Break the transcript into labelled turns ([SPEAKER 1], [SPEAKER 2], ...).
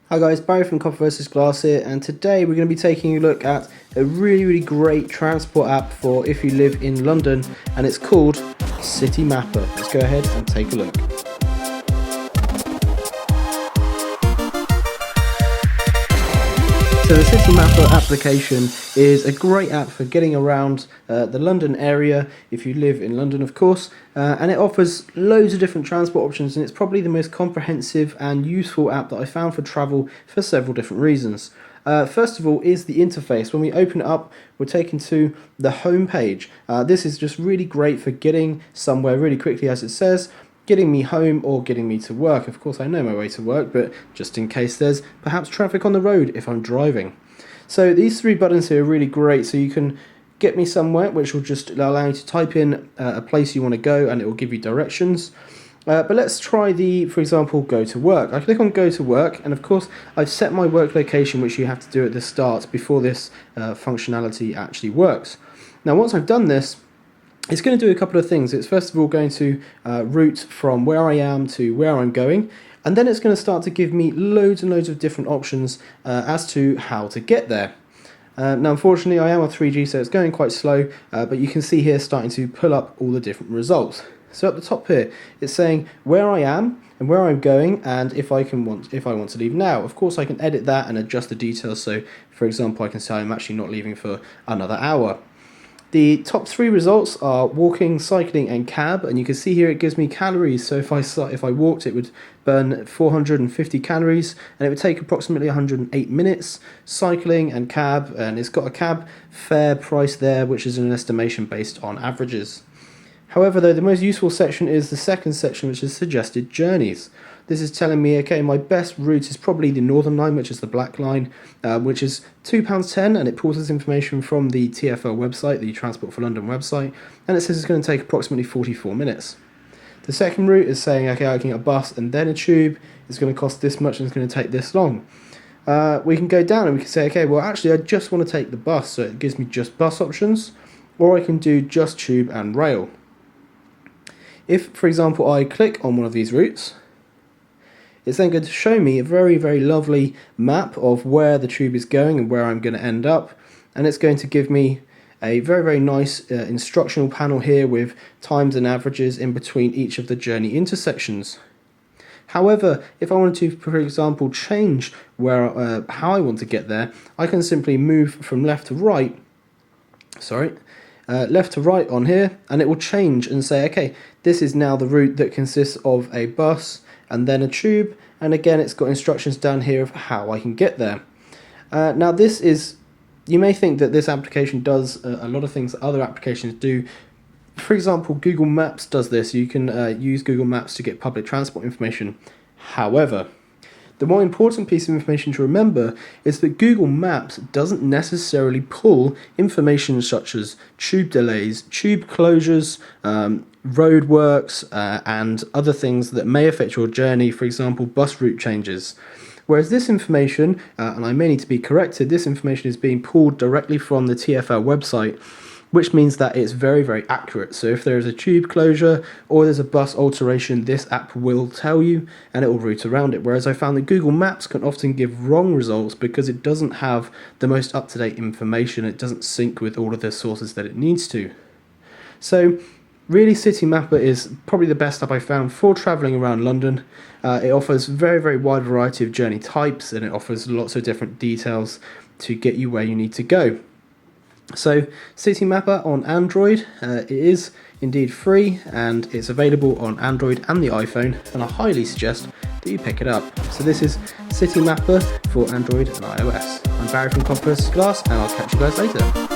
[SPEAKER 1] Hi guys, Barry from Copper vs Glass here, and today we're going to be taking a look at a really great transport app for if you live in London, and it's called CityMapper. Let's go ahead and take a look. So the CityMapper application is a great app for getting around the London area, if you live in London of course, and it offers loads of different transport options, and it's probably the most comprehensive and useful app that I found for travel for several different reasons. First of all is the interface. When we open it up, we're taken to the home page. This is just really great for getting somewhere really quickly, as it says, getting me home or getting me to work. Of course I know my way to work, but just in case there's perhaps traffic on the road if I'm driving. So these three buttons here are really great, so you can get me somewhere, which will just allow you to type in a place you want to go and it will give you directions. But let's try for example, go to work. I click on go to work, and of course I've set my work location, which you have to do at the start before this functionality actually works. Now once I've done this, it's going to do a couple of things. It's first of all going to route from where I am to where I'm going, and then it's going to start to give me loads and loads of different options as to how to get there. Now unfortunately I am on 3G, so it's going quite slow, but you can see here starting to pull up all the different results. So at the top here it's saying where I am and where I'm going, and if I want to leave now. Of course I can edit that and adjust the details, so for example I can say I'm actually not leaving for another hour. The top three results are walking, cycling and cab, and you can see here it gives me calories. So if I walked, it would burn 450 calories and it would take approximately 108 minutes. Cycling and cab, and it's got a cab fare price there, which is an estimation based on averages. However though, the most useful section is the second section, which is suggested journeys. This is telling me, okay, my best route is probably the Northern Line, which is the black line, which is £2.10, and it pulls this information from the TfL website, the Transport for London website, and it says it's going to take approximately 44 minutes. The second route is saying, okay, I can get a bus and then a tube, it's going to cost this much and it's going to take this long. We can go down and we can say, okay, well actually I just want to take the bus, so it gives me just bus options, or I can do just tube and rail. If, for example, I click on one of these routes, it's then going to show me a very lovely map of where the tube is going and where I'm going to end up, and it's going to give me a very nice instructional panel here with times and averages in between each of the journey intersections. However, if I wanted to, for example, change how I want to get there, I can simply move from left to right on here, and it will change and say, okay, this is now the route that consists of a bus and then a tube, and again it's got instructions down here of how I can get there. Now you may think that this application does a lot of things that other applications do. For example, Google Maps does this. You can use Google Maps to get public transport information. However, the more important piece of information to remember is that Google Maps doesn't necessarily pull information such as tube delays, tube closures, roadworks, and other things that may affect your journey, for example, bus route changes. Whereas this information, and I may need to be corrected, this information is being pulled directly from the TfL website, which means that it's very accurate. So if there is a tube closure or there's a bus alteration, this app will tell you and it will route around it. Whereas I found that Google Maps can often give wrong results because it doesn't have the most up-to-date information. It doesn't sync with all of the sources that it needs to. So really, CityMapper is probably the best app I found for travelling around London. It offers very wide variety of journey types, and it offers lots of different details to get you where you need to go. So CityMapper on Android, it is indeed free, and it's available on Android and the iPhone, and I highly suggest that you pick it up. So this is CityMapper for Android and iOS. I'm Barry from Copper vs Glass, and I'll catch you guys later.